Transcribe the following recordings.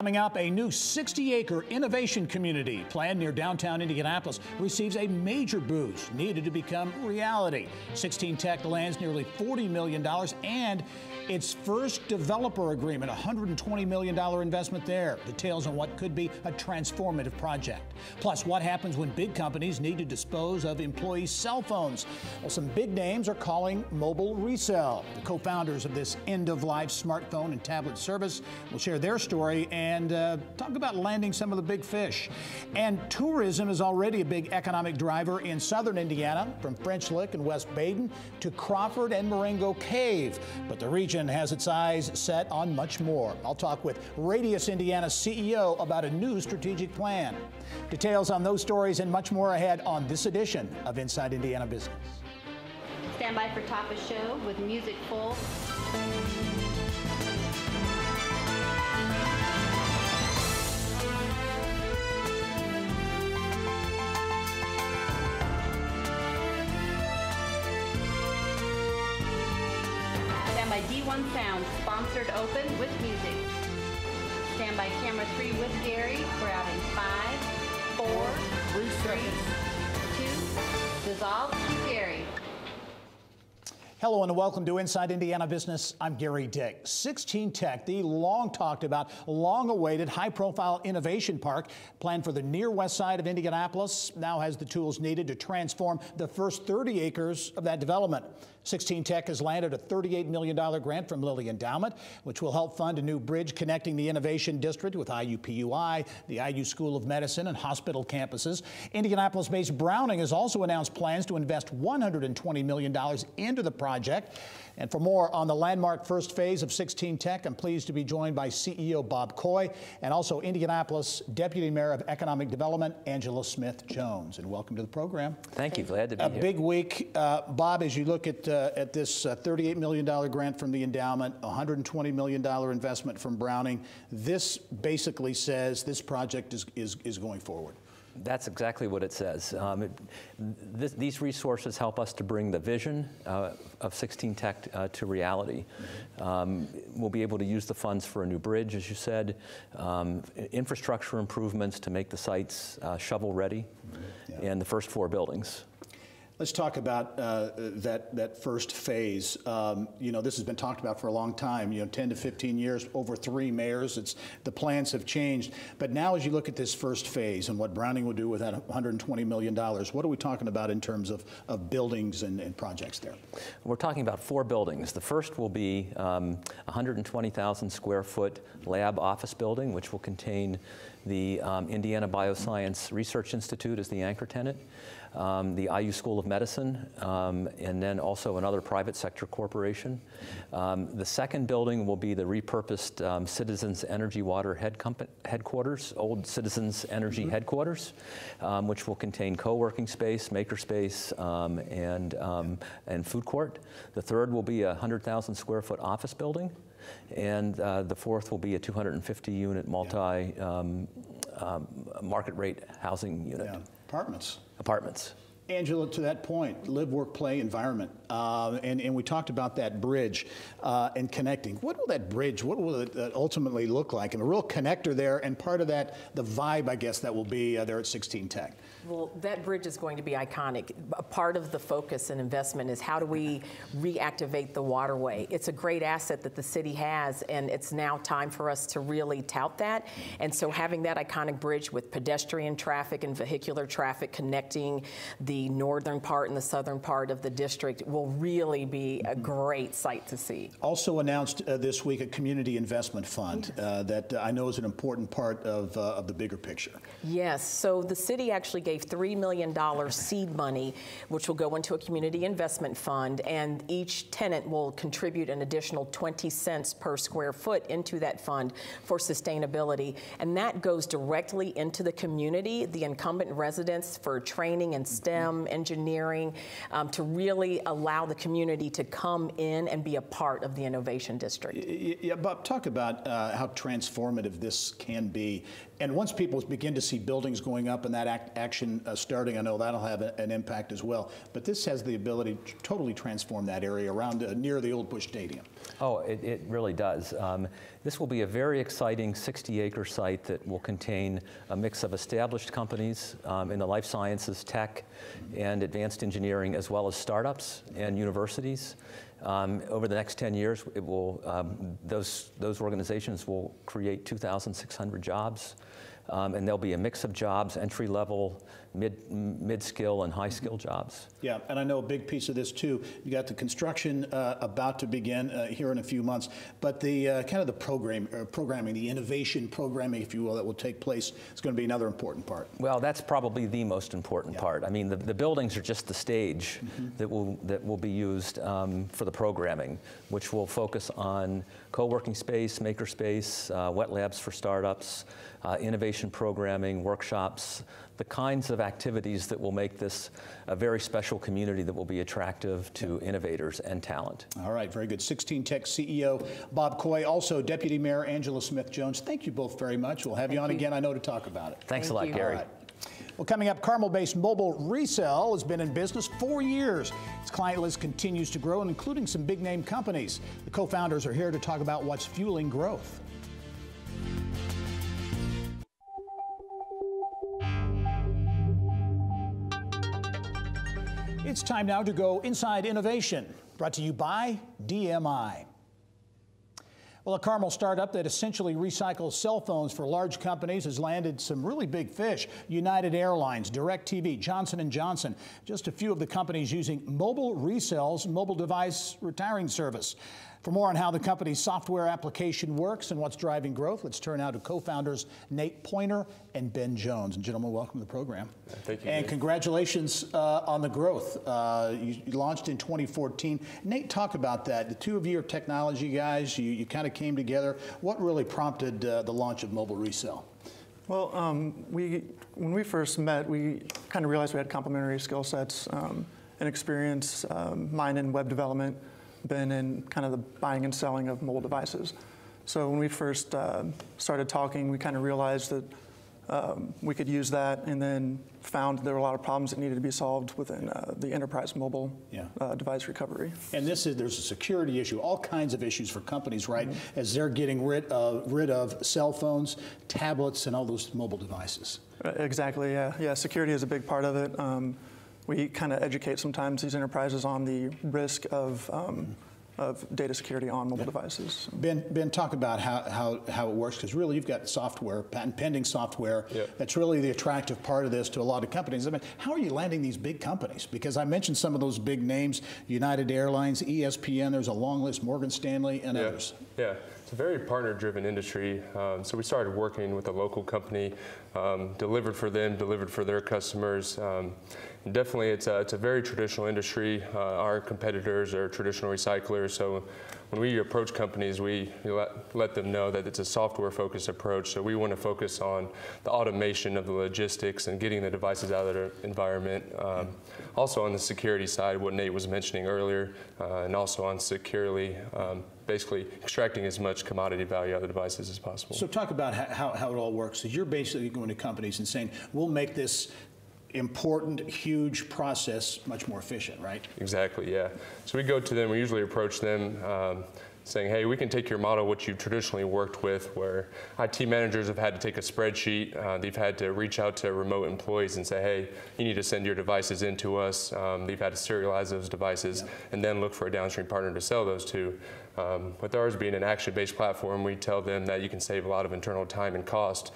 Coming up, a new 60-acre innovation community planned near downtown Indianapolis receives a major boost needed to become reality. 16 Tech lands nearly $40 million and its first developer agreement, a $120 million investment there. Details on what could be a transformative project. Plus, what happens when big companies need to dispose of employees' cell phones. Well, some big names are calling mobile resale. The co-founders of this end-of-life smartphone and tablet service will share their story and talk about landing some of the big fish. And tourism is already a big economic driver in southern Indiana, from French Lick and West Baden to Crawford and Marengo Cave. But the region has its eyes set on much more. I'll talk with Radius Indiana CEO about a new strategic plan. Details on those stories and much more ahead on this edition of Inside Indiana Business. Stand by for Top of Show with music full. By D1 Sound, sponsored open with music. Stand by camera 3 with Gary. We're out in 5, 4, 3, 2, dissolve, cue Gary. Hello and welcome to Inside Indiana Business. I'm Gary Dick. 16 Tech, the long talked about, long awaited, high profile innovation park planned for the near west side of Indianapolis, now has the tools needed to transform the first 30 acres of that development. 16 Tech has landed a $38 million grant from Lilly Endowment, which will help fund a new bridge connecting the Innovation District with IUPUI, the IU School of Medicine, and hospital campuses. Indianapolis-based Browning has also announced plans to invest $120 million into the project. And for more on the landmark first phase of 16 Tech, I'm pleased to be joined by CEO Bob Coy and also Indianapolis Deputy Mayor of Economic Development, Angela Smith-Jones. And welcome to the program. Thank you. Glad to be here. A big week. Bob, as you look at this $38 million grant from the endowment, $120 million investment from Browning, this basically says this project is going forward. That's exactly what it says. These resources help us to bring the vision of 16 Tech to reality. We'll be able to use the funds for a new bridge, as you said, infrastructure improvements to make the sites shovel ready, and the first 4 buildings. Let's talk about that first phase. You know, this has been talked about for a long time, 10 to 15 years, over 3 mayors. The plans have changed. But now as you look at this first phase and what Browning will do with that $120 million, what are we talking about in terms of buildings and projects there? We're talking about 4 buildings. The first will be 120,000 square foot lab office building, which will contain the Indiana Bioscience Research Institute as the anchor tenant, the IU School of Medicine, and then also another private sector corporation. The second building will be the repurposed Citizens Energy Water headquarters, old Citizens Energy headquarters, which will contain co-working space, maker space, and food court. The third will be a 100,000 square foot office building. And the fourth will be a 250-unit market rate housing unit. Yeah. Apartments. Angela, to that point, live, work, play environment, and we talked about that bridge and connecting. What will that bridge, what will it ultimately look like? And a real connector there, and part of that, the vibe, I guess, that will be there at 16 Tech. Well, that bridge is going to be iconic. A part of the focus and investment is how do we reactivate the waterway. It's a great asset that the city has, and it's now time for us to really tout that. And so having that iconic bridge with pedestrian traffic and vehicular traffic connecting the northern part and the southern part of the district will really be a great sight to see. Also announced this week a community investment fund that I know is an important part of the bigger picture. Yes, so the city actually gave $3 million seed money, which will go into a community investment fund, and each tenant will contribute an additional 20 cents per square foot into that fund for sustainability. And that goes directly into the community, the incumbent residents, for training in STEM STEM, engineering, to really allow the community to come in and be a part of the Innovation District. Yeah, Bob, talk about how transformative this can be. And once people begin to see buildings going up and that action starting, I know that'll have an impact as well. But this has the ability to totally transform that area around near the old Busch Stadium. Oh, it really does. This will be a very exciting 60-acre site that will contain a mix of established companies in the life sciences, tech, and advanced engineering, as well as startups and universities. Over the next 10 years, it will, those organizations will create 2,600 jobs. And there'll be a mix of jobs, entry-level, mid-skill, and high-skill jobs. Yeah, and I know a big piece of this too. You got the construction about to begin here in a few months, but the kind of the programming, the innovation programming, if you will, that will take place is going to be another important part. Well, that's probably the most important part. I mean, the buildings are just the stage that will be used for the programming, which will focus on co-working space, maker space, wet labs for startups, innovation programming, workshops, the kinds of activities that will make this a very special community that will be attractive to innovators and talent. All right, very good. 16 Tech CEO Bob Coy, also Deputy Mayor Angela Smith-Jones. Thank you both very much. We'll have you on again, I know, to talk about it. Thanks a lot, Gary. All right. Well, coming up, Carmel-based Mobile Resell has been in business 4 years. Its client list continues to grow, including some big-name companies. The co-founders are here to talk about what's fueling growth. It's time now to go inside innovation, brought to you by DMI. Well, a Carmel startup that essentially recycles cell phones for large companies has landed some really big fish. United Airlines, DirecTV, Johnson & Johnson, just a few of the companies using Mobile Resell's mobile device retiring service. For more on how the company's software application works and what's driving growth, let's turn now to co-founders Nate Pointer and Ben Jones. And gentlemen, welcome to the program. Thank you. And congratulations on the growth. You launched in 2014. Nate, talk about that. The two of you are technology guys. You kind of came together. What really prompted the launch of Mobile Resell? Well, when we first met, we kind of realized we had complementary skill sets and experience, mine in web development, Ben in kind of the buying and selling of mobile devices. So when we first started talking, we kind of realized that we could use that, and then found there were a lot of problems that needed to be solved within the enterprise mobile device recovery. And there's a security issue, all kinds of issues for companies, right? As they're getting rid of cell phones, tablets, and all those mobile devices. Exactly, yeah. Yeah, security is a big part of it. We kind of educate sometimes these enterprises on the risk of data security on mobile devices. Ben, talk about how it works, because really you've got software, patent pending software, that's really the attractive part of this to a lot of companies. I mean, how are you landing these big companies? Because I mentioned some of those big names, United Airlines, ESPN, there's a long list, Morgan Stanley, and others. Yeah, it's a very partner-driven industry. So we started working with a local company, delivered for them, delivered for their customers. Definitely, it's a very traditional industry. Our competitors are traditional recyclers, so when we approach companies, we let them know that it's a software-focused approach. So we want to focus on the automation of the logistics and getting the devices out of their environment. Also on the security side, what Nate was mentioning earlier, and also on securely, basically extracting as much commodity value out of the devices as possible. So talk about how it all works. So you're basically going to companies and saying, we'll make this important, huge process much more efficient, right? Exactly, yeah. So we go to them, we usually approach them saying, hey, we can take your model, what you've traditionally worked with, where IT managers have had to take a spreadsheet, they've had to reach out to remote employees and say, hey, you need to send your devices in to us. They've had to serialize those devices and then look for a downstream partner to sell those to. With ours being an action-based platform, we tell them that you can save a lot of internal time and cost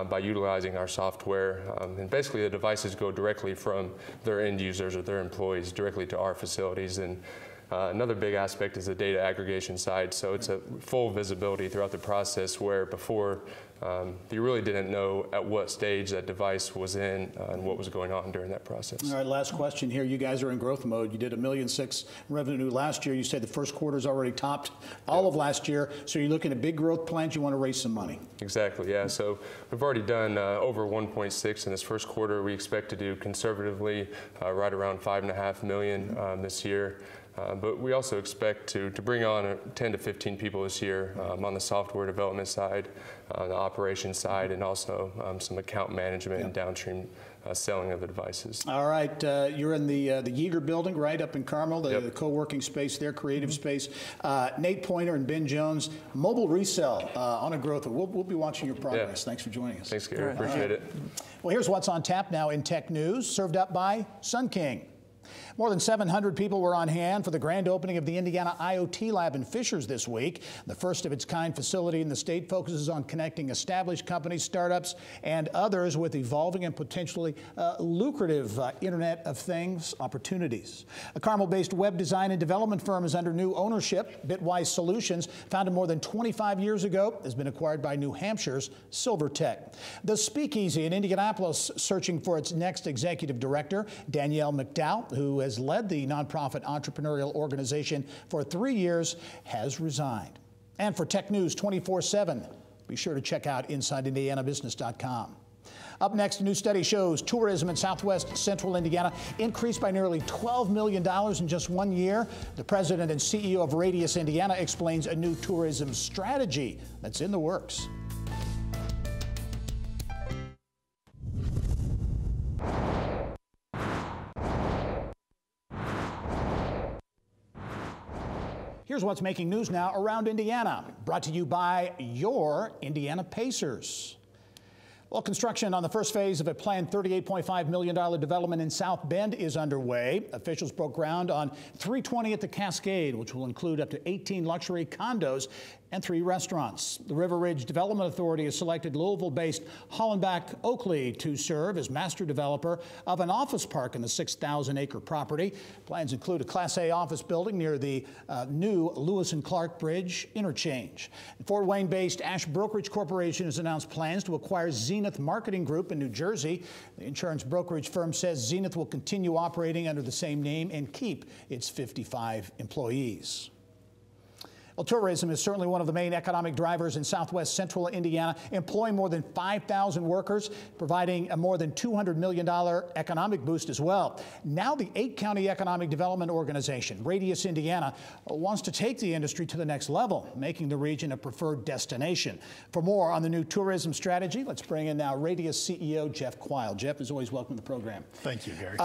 by utilizing our software. And basically the devices go directly from their end users or their employees directly to our facilities. And Another big aspect is the data aggregation side. So it's a full visibility throughout the process, where before you really didn't know at what stage that device was in and what was going on during that process. All right, last question here. You guys are in growth mode. You did $1.6 million revenue last year. You said the first quarter's already topped all of last year. So you're looking at big growth plans. You want to raise some money. Exactly, yeah. So we've already done over 1.6 in this first quarter. We expect to do conservatively right around $5.5 million this year. But we also expect to bring on 10 to 15 people this year on the software development side, the operations side, and also some account management and downstream selling of the devices. All right, you're in the Yeager building, right, up in Carmel, the co-working space there, creative space. Nate Pointer and Ben Jones, Mobile Resell on a growth. We'll be watching your progress. Thanks for joining us. Thanks, Gary. Appreciate it. Well, here's what's on tap now in tech news, served up by Sun King. More than 700 people were on hand for the grand opening of the Indiana IoT Lab in Fishers this week. The first of its kind facility in the state focuses on connecting established companies, startups, and others with evolving and potentially lucrative Internet of Things opportunities. A Carmel-based web design and development firm is under new ownership. Bitwise Solutions, founded more than 25 years ago, has been acquired by New Hampshire's Silvertech. The Speakeasy in Indianapolis, searching for its next executive director, Danielle McDowell, who has led the nonprofit entrepreneurial organization for 3 years, has resigned. And for Tech News 24/7, be sure to check out InsideIndianaBusiness.com. Up next, a new study shows tourism in southwest central Indiana increased by nearly $12 million in just 1 year. The president and CEO of Radius Indiana explains a new tourism strategy that's in the works. Here's what's making news now around Indiana, brought to you by your Indiana Pacers. Well, construction on the first phase of a planned $38.5 million development in South Bend is underway. Officials broke ground on 320 at the Cascade, which will include up to 18 luxury condos and 3 restaurants. The River Ridge Development Authority has selected Louisville-based Hollenbach Oakley to serve as master developer of an office park in the 6,000-acre property. Plans include a Class A office building near the new Lewis and Clark Bridge interchange. Fort Wayne-based Ash Brokerage Corporation has announced plans to acquire Zenith Marketing Group in New Jersey. The insurance brokerage firm says Zenith will continue operating under the same name and keep its 55 employees. Well, tourism is certainly one of the main economic drivers in southwest central Indiana, employing more than 5,000 workers, providing a more than $200 million economic boost as well. Now the 8-county economic development organization, Radius Indiana, wants to take the industry to the next level, making the region a preferred destination. For more on the new tourism strategy, let's bring in now Radius CEO Jeff Quile. Jeff, as always, welcome to the program. Thank you, Gary.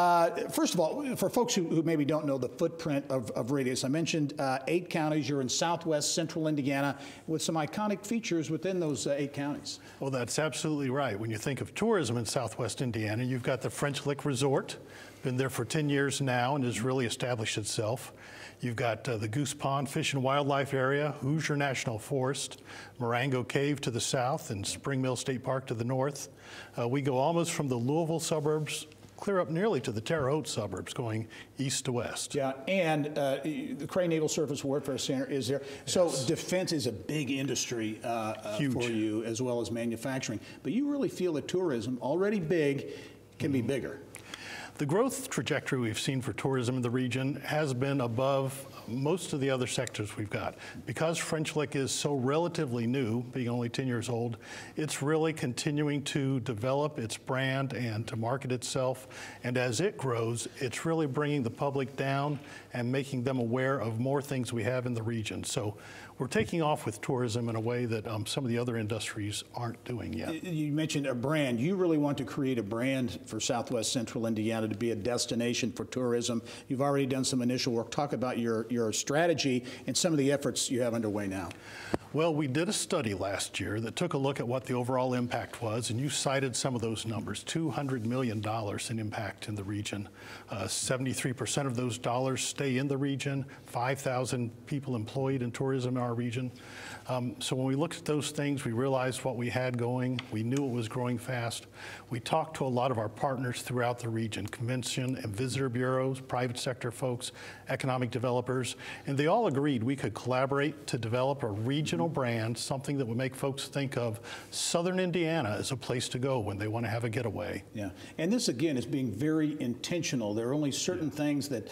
First of all, for folks who maybe don't know the footprint of Radius, I mentioned 8 counties. You're in southwest central Indiana with some iconic features within those 8 counties. Well, that's absolutely right. When you think of tourism in southwest Indiana, you've got the French Lick Resort, been there for 10 years now and has really established itself. You've got the Goose Pond Fish and Wildlife Area, Hoosier National Forest, Marengo Cave to the south, and Spring Mill State Park to the north. We go almost from the Louisville suburbs clear up nearly to the Terre Haute suburbs, going east to west. Yeah, and the Cray Naval Surface Warfare Center is there. So defense is a big industry for you, as well as manufacturing. But you really feel that tourism, already big, can be bigger. The growth trajectory we've seen for tourism in the region has been above most of the other sectors we've got. Because French Lick is so relatively new, being only 10 years old, it's really continuing to develop its brand and to market itself. And as it grows, it's really bringing the public down and making them aware of more things we have in the region. So we're taking off with tourism in a way that some of the other industries aren't doing yet. You mentioned a brand. You really want to create a brand for southwest central Indiana to be a destination for tourism. You've already done some initial work. Talk about your strategy and some of the efforts you have underway now. Well, we did a study last year that took a look at what the overall impact was, and you cited some of those numbers, $200 million in impact in the region. 73% of those dollars stay in the region, 5,000 people employed in tourism in our region. So when we looked at those things, we realized what we had going. We knew it was growing fast. We talked to a lot of our partners throughout the region, convention and visitor bureaus, private sector folks, economic developers, and they all agreed we could collaborate to develop a regional brand, something that would make folks think of Southern Indiana as a place to go when they want to have a getaway. Yeah, and this again is being very intentional. There are only certain things that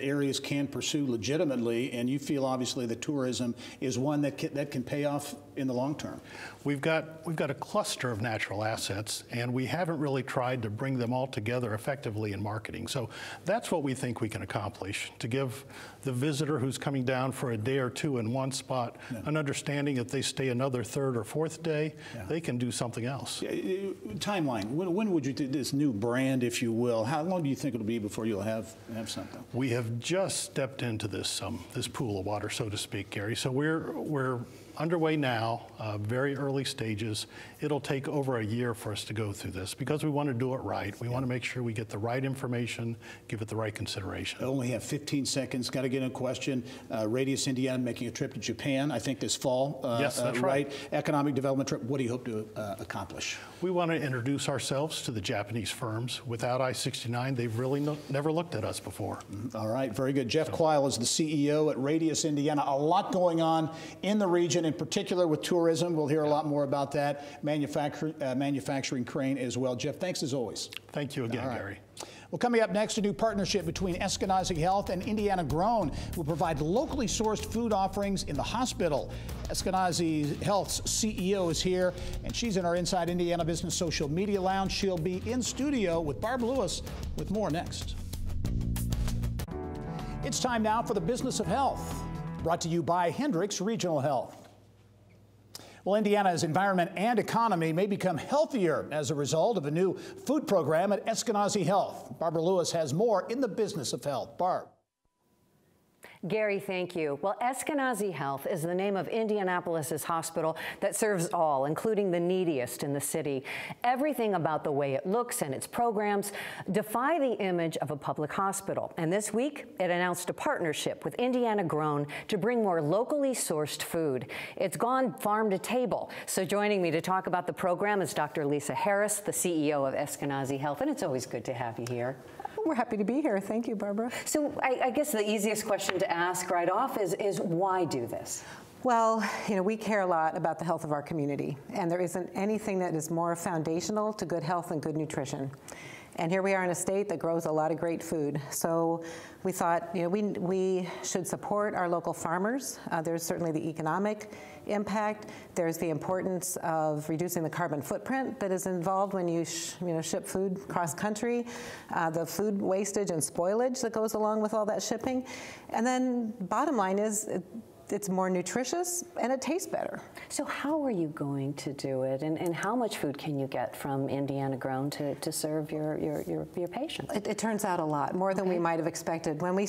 areas can pursue legitimately, and you feel obviously that tourism is one that can pay off in the long term. We've got a cluster of natural assets, and we haven't really tried to bring them all together effectively in marketing. So that's what we think we can accomplish, to give the visitor who's coming down for a day or two in one spot an understanding that they stay another third or fourth day, they can do something else. Timeline, when would you do this new brand, if you will? How long do you think it'll be before you'll have something? We have just stepped into this pool of water, so to speak, Gary. So we're underway now, very early stages. It'll take over a year for us to go through this because we want to do it right. We want to make sure we get the right information, give it the right consideration. I only have 15 seconds. Got to get in a question. Radius Indiana making a trip to Japan, I think this fall. Yes, that's right. Economic development trip. What do you hope to accomplish? We want to introduce ourselves to the Japanese firms. Without I-69, they've really never looked at us before. All right, very good. Jeff Quayle is the CEO at Radius Indiana. A lot going on in the region, in particular with tourism. We'll hear a lot more about that. Manufacturing crane as well. Jeff, thanks as always. Thank you again, Gary. Well, coming up next, a new partnership between Eskenazi Health and Indiana Grown will provide locally sourced food offerings in the hospital. Eskenazi Health's CEO is here, and she's in our Inside Indiana Business Social Media Lounge. She'll be in studio with Barb Lewis with more next. It's time now for the Business of Health, brought to you by Hendricks Regional Health. Well, Indiana's environment and economy may become healthier as a result of a new food program at Eskenazi Health. Barbara Lewis has more in the Business of Health. Barb. Gary, thank you. Well, Eskenazi Health is the name of Indianapolis's hospital that serves all, including the neediest in the city. Everything about the way it looks and its programs defy the image of a public hospital. And this week, it announced a partnership with Indiana Grown to bring more locally sourced food. It's gone farm to table. So joining me to talk about the program is Dr. Lisa Harris, the CEO of Eskenazi Health. And it's always good to have you here. We're happy to be here. Thank you, Barbara. So I guess the easiest question to ask right off is why do this? Well, we care a lot about the health of our community, and there isn't anything that is more foundational to good health and good nutrition. And here we are in a state that grows a lot of great food. So we thought, we should support our local farmers. There's certainly the economic impact. There's the importance of reducing the carbon footprint that is involved when you ship food cross country, the food wastage and spoilage that goes along with all that shipping. And then bottom line is, it's more nutritious and it tastes better. So how are you going to do it, and how much food can you get from Indiana Grown to serve your patients? It turns out a lot, more than we might have expected. When we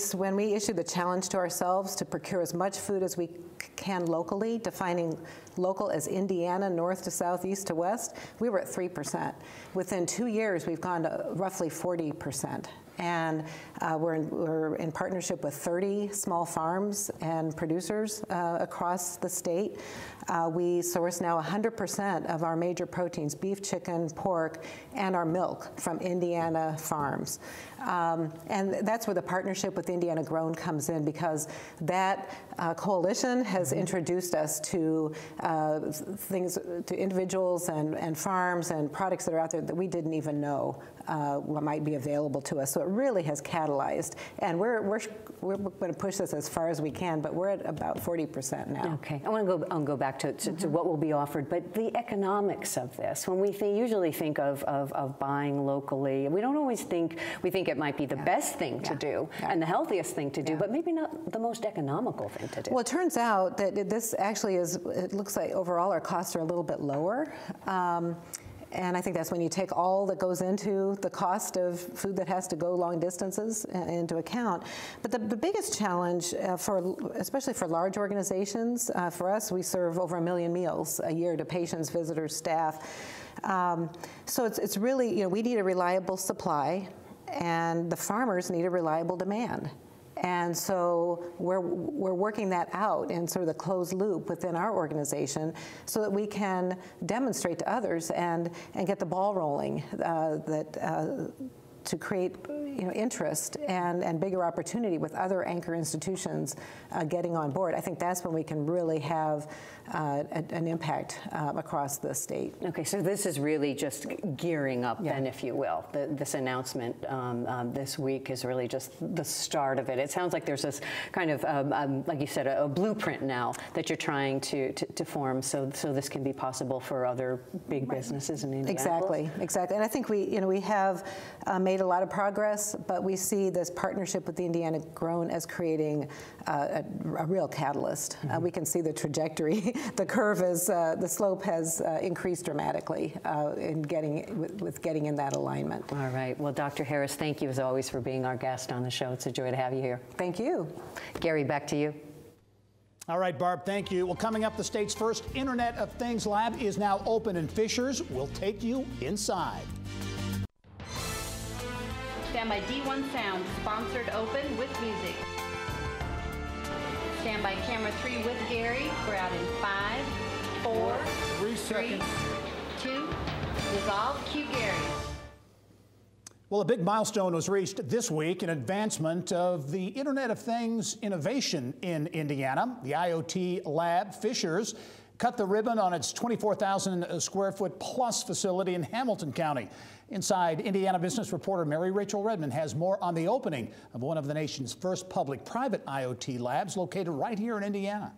issued the challenge to ourselves to procure as much food as we can locally, defining local as Indiana, north to south, east to west, we were at 3%. Within 2 years, we've gone to roughly 40%. And we're in partnership with 30 small farms and producers across the state. We source now 100% of our major proteins, beef, chicken, pork, and our milk from Indiana farms. And that's where the partnership with Indiana Grown comes in, because that coalition has introduced us to to individuals and farms and products that are out there that we didn't even know what might be available to us. So it really has catalyzed, and we're going to push this as far as we can, but we're at about 40% now. Okay, I want to go back to what will be offered, but the economics of this. When we usually think of buying locally, we don't always think it might be the best thing to do and the healthiest thing to do, but maybe not the most economical thing to do. Well, it turns out that this actually is. It looks like overall our costs are a little bit lower. And I think that's when you take all that goes into the cost of food that has to go long distances into account. But the biggest challenge, especially for large organizations, for us, we serve over 1 million meals a year to patients, visitors, staff. So it's really, we need a reliable supply, and the farmers need a reliable demand. And so we're working that out in sort of the closed loop within our organization so that we can demonstrate to others and get the ball rolling to create interest and bigger opportunity with other anchor institutions getting on board. I think that's when we can really have an impact across the state. Okay, so this is really just gearing up then, if you will. This announcement this week is really just the start of it. It sounds like there's this kind of, like you said, a blueprint now that you're trying to form so this can be possible for other big businesses in Indianapolis. Exactly. And I think we have made a lot of progress, but we see this partnership with the Indiana Grown as creating a real catalyst. We can see the trajectory. The curve is, the slope has increased dramatically in getting in that alignment. All right. Well, Dr. Harris, thank you as always for being our guest on the show. It's a joy to have you here. Thank you. Gary, back to you. All right, Barb, thank you. Well, coming up, the state's first Internet of Things lab is now open in Fishers. We'll take you inside. Stand by D1 Sound, sponsored open with music. Stand by camera 3 with Gary. We're out in 5, 4, 3, 2, dissolve, cue Gary. Well, a big milestone was reached this week in advancement of the Internet of Things innovation in Indiana. The IoT Lab Fishers cut the ribbon on its 24,000 square foot plus facility in Hamilton County. Inside, Indiana business reporter Mary Rachel Redmond has more on the opening of one of the nation's first public-private IoT labs located right here in Indiana.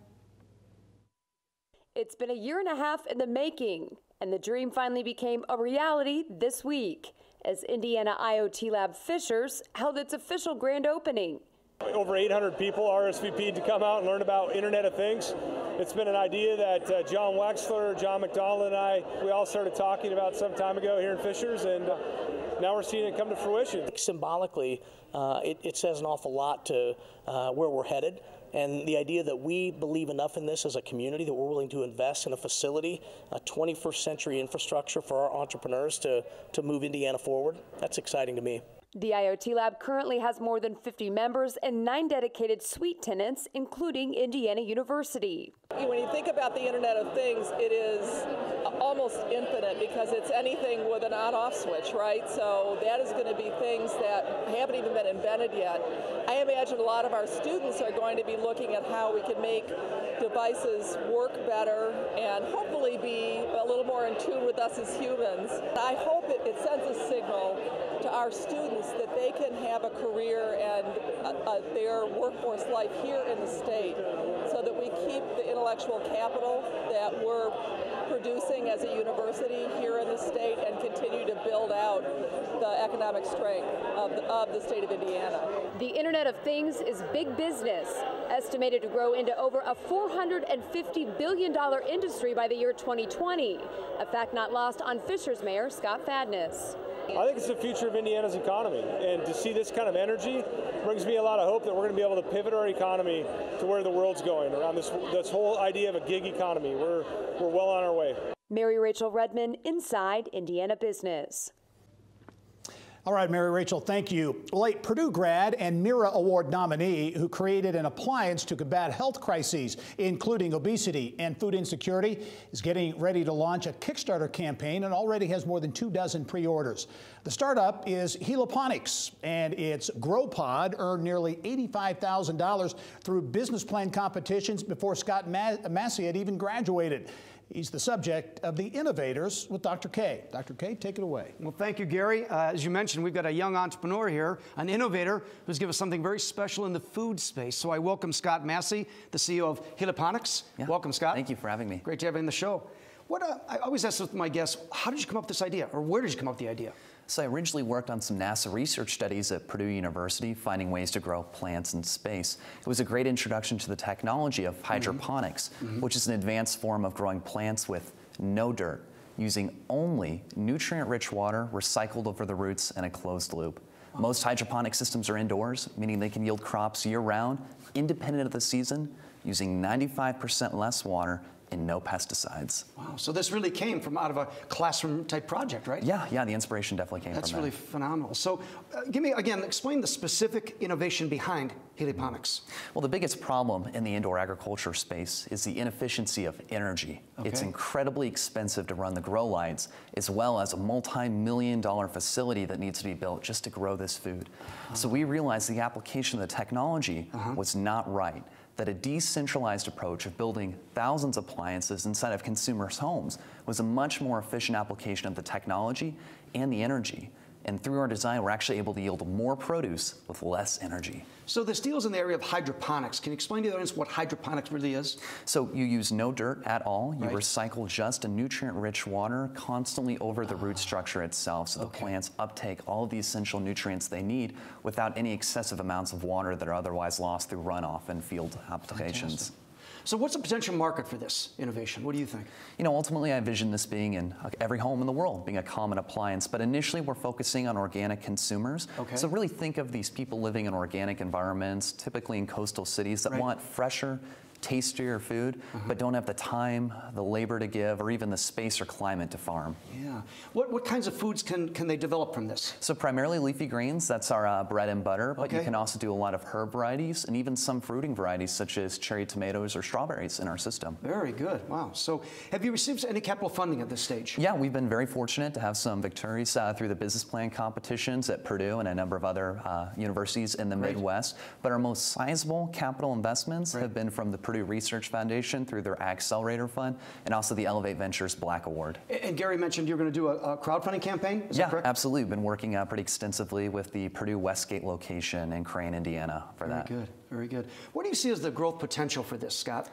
It's been 1.5 years in the making, and the dream finally became a reality this week as Indiana IoT Lab Fishers held its official grand opening. Over 800 people RSVP'd to come out and learn about Internet of Things. It's been an idea that John Wexler, John McDonald, and we all started talking about some time ago here in Fishers, and now we're seeing it come to fruition. Symbolically, it says an awful lot to where we're headed, and the idea that we believe enough in this as a community that we're willing to invest in a facility, a 21st century infrastructure for our entrepreneurs to move Indiana forward. That's exciting to me. The IoT Lab currently has more than 50 members and 9 dedicated suite tenants, including Indiana University. When you think about the Internet of Things, it is almost infinite because it's anything with an on-off switch, right? So that is going to be things that haven't even been invented yet. I imagine a lot of our students are going to be looking at how we can make devices work better and hopefully be a little more in tune with us as humans. I hope it sends a signal to our students that they can have a career and their workforce life here in the state so that we keep the intellectual capital that we're producing as a university here in the state and continue to build out the economic strength of the state of Indiana. The Internet of Things is big business, estimated to grow into over a $450 billion industry by the year 2020, a fact not lost on Fishers Mayor Scott Fadness. I think it's the future of Indiana's economy, and to see this kind of energy brings me a lot of hope that we're going to be able to pivot our economy to where the world's going around this whole idea of a gig economy. We're well on our way. Mary Rachel Redmond, Inside Indiana Business. All right, Mary Rachel, thank you. Well, a Purdue grad and Mira Award nominee who created an appliance to combat health crises, including obesity and food insecurity, is getting ready to launch a Kickstarter campaign and already has more than 24 pre-orders. The startup is Heliponics, and its GrowPod earned nearly $85,000 through business plan competitions before Scott Massey had even graduated. He's the subject of The Innovators with Dr. K. Dr. K, take it away. Well, thank you, Gary. As you mentioned, we've got a young entrepreneur here, an innovator who's given us something very special in the food space. So I welcome Scott Massey, the CEO of Heliponics. Yeah. Welcome, Scott. Thank you for having me. Great to have you on the show. I always ask with my guests, how did you come up with this idea, or where did you come up with the idea? So I originally worked on some NASA research studies at Purdue University, finding ways to grow plants in space. It was a great introduction to the technology of hydroponics, which is an advanced form of growing plants with no dirt. using only nutrient-rich water recycled over the roots in a closed loop. Most hydroponic systems are indoors, meaning they can yield crops year-round, independent of the season, using 95% less water and no pesticides. Wow, so this really came from out of a classroom type project, right? Yeah, the inspiration definitely came from that. That's really phenomenal. So explain the specific innovation behind Heliponics. Well, the biggest problem in the indoor agriculture space is the inefficiency of energy. Okay. It's incredibly expensive to run the grow lights, as well as a multi-million-dollar facility that needs to be built just to grow this food. So we realized the application of the technology was not right, that a decentralized approach of building thousands of appliances inside of consumers' homes was a much more efficient application of the technology and the energy. And through our design, we're actually able to yield more produce with less energy. So this deal's in the area of hydroponics. Can you explain to the audience what hydroponics really is? So you use no dirt at all. You recycle just a nutrient-rich water constantly over the root structure itself, so the plants uptake all of the essential nutrients they need without any excessive amounts of water that are otherwise lost through runoff and field applications. Fantastic. So what's the potential market for this innovation? What do you think? You know, ultimately I envision this being in every home in the world, being a common appliance, but initially we're focusing on organic consumers. So really think of these people living in organic environments, typically in coastal cities that want fresher, tastier food, but don't have the time, the labor to give, or even the space or climate to farm. Yeah. What kinds of foods can they develop from this? So primarily leafy greens, that's our bread and butter, but you can also do a lot of herb varieties and even some fruiting varieties such as cherry tomatoes or strawberries in our system. Very good, wow. So have you received any capital funding at this stage? Yeah, we've been very fortunate to have some victories through the business plan competitions at Purdue and a number of other universities in the Midwest, but our most sizable capital investments have been from the Purdue Research Foundation through their Accelerator Fund and also the Elevate Ventures Black Award. And Gary mentioned you're going to do a crowdfunding campaign, is that correct? Absolutely. We've been working pretty extensively with the Purdue Westgate location in Crane, Indiana for that. Very good, very good. What do you see as the growth potential for this, Scott?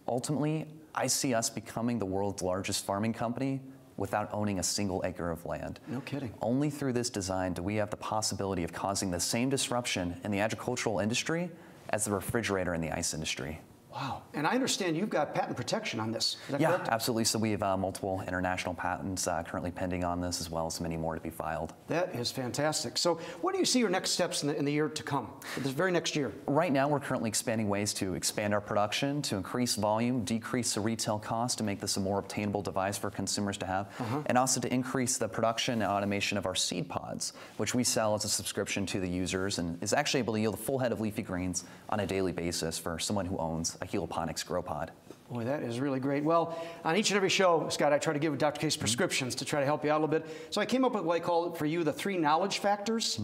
Ultimately, I see us becoming the world's largest farming company without owning a single acre of land. No kidding. Only through this design do we have the possibility of causing the same disruption in the agricultural industry as the refrigerator in the ice industry. Wow. And I understand you've got patent protection on this. Is that correct? Absolutely. So we have multiple international patents currently pending on this, as well as many more to be filed. That is fantastic. So what do you see your next steps in the year to come, this very next year? Right now, we're currently expanding ways to expand our production, to increase volume, decrease the retail cost, to make this a more obtainable device for consumers to have, and also to increase the production and automation of our seed pods, which we sell as a subscription to the users and is actually able to yield a full head of leafy greens on a daily basis for someone who owns a Heliponics grow pod. Boy, that is really great. Well, on each and every show, Scott, I try to give Dr. Case prescriptions to try to help you out a little bit. So I came up with what I call for you the 3 knowledge factors.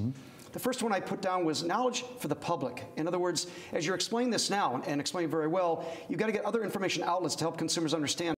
The first one I put down was knowledge for the public. In other words, as you're explaining this now and explaining very well, you've got to get other information outlets to help consumers understand